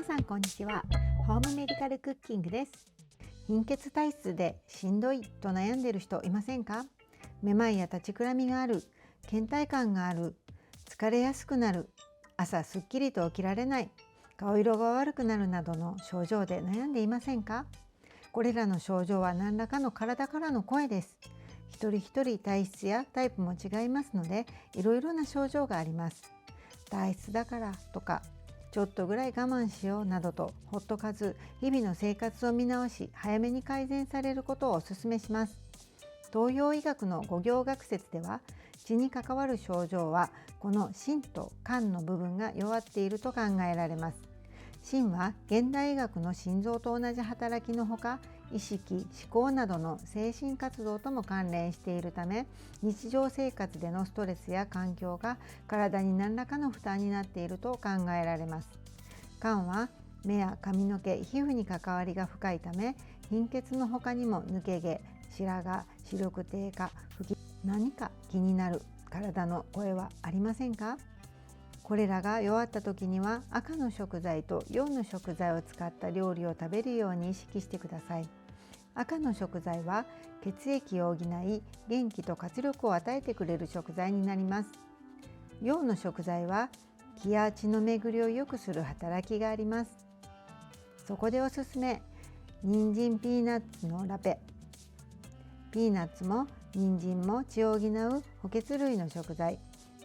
さんこんにちは。ホームメディカルクッキングです。貧血体質でしんどいと悩んでいる人いませんか？めまいや立ちくらみがある、倦怠感がある、疲れやすくなる、朝すっきりと起きられない、顔色が悪くなるなどの症状で悩んでいませんか？これらの症状は何らかの体からの声です。一人一人体質やタイプも違いますので、いろいろな症状があります。体質だからとか、ちょっとぐらい我慢しようなどとほっとかず、日々の生活を見直し早めに改善されることをお勧めします。東洋医学の五行学説では、血に関わる症状はこの心と肝の部分が弱っていると考えられます。心は現代医学の心臓と同じ働きのほか、意識・思考などの精神活動とも関連しているため、日常生活でのストレスや環境が体に何らかの負担になっていると考えられます。肝は目や髪の毛・皮膚に関わりが深いため、貧血の他にも抜け毛、白髪、視力低下、吹き、何か気になる体の声はありませんか？これらが弱った時には、赤の食材と陽の食材を使った料理を食べるように意識してください。赤の食材は血液を補い、元気と活力を与えてくれる食材になります。陽の食材は気や血の巡りを良くする働きがあります。そこでおすすめ、人参ピーナッツのラペ。ピーナッツも人参も血を補う補欠類の食材。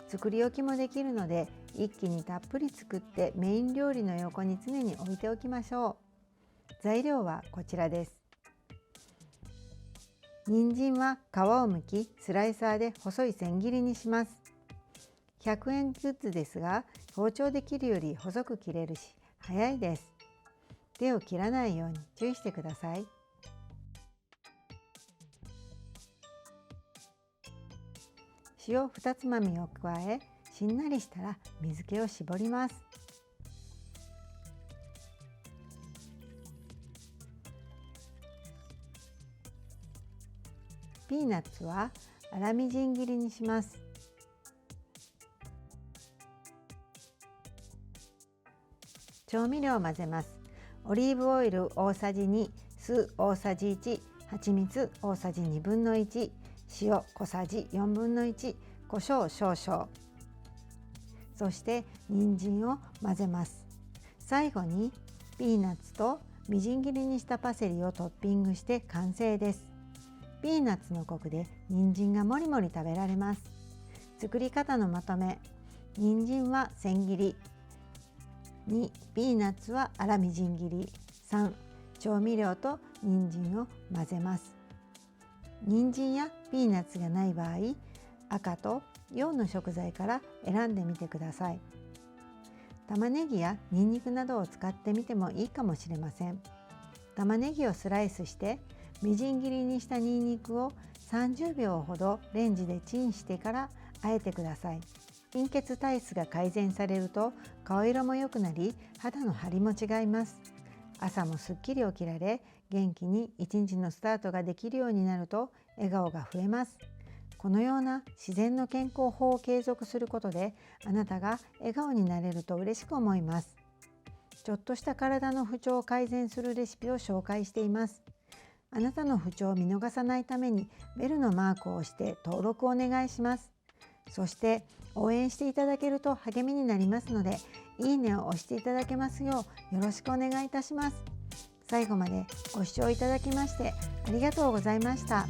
作り置きもできるので、一気にたっぷり作ってメイン料理の横に常に置いておきましょう。材料はこちらです。人参は皮を剥き、スライサーで細い千切りにします。100円グッズですが、包丁で切るより細く切れるし早いです。手を切らないように注意してください。塩2つまみを加え、しんなりしたら水気を絞ります。ピーナッツは粗みじん切りにします。調味料を混ぜます。オリーブオイル大さじ2、酢大さじ1、蜂蜜大さじ1/2、塩小さじ1/4、胡椒少々。そして人参を混ぜます。最後にピーナッツとみじん切りにしたパセリをトッピングして完成です。ピーナッツのコクで人参がもりもり食べられます。作り方のまとめ。人参は千切り。2、ピーナッツは粗みじん切り。3、調味料と人参を混ぜます。人参やピーナッツがない場合、赤と陽の食材から選んでみてください。玉ねぎやニンニクなどを使ってみてもいいかもしれません。玉ねぎをスライスして、みじん切りにしたニンニクを30秒ほどレンジでチンしてから和えてください。貧血体質が改善されると顔色も良くなり、肌の張りも違います。朝もすっきり起きられ、元気に一日のスタートができるようになると笑顔が増えます。このような自然の健康法を継続することで、あなたが笑顔になれると嬉しく思います。ちょっとした体の不調を改善するレシピを紹介しています。あなたの不調を見逃さないためにベルのマークを押して登録をお願いします。そして応援していただけると励みになりますので、いいねを押していただけますようよろしくお願いいたします。最後までご視聴いただきましてありがとうございました。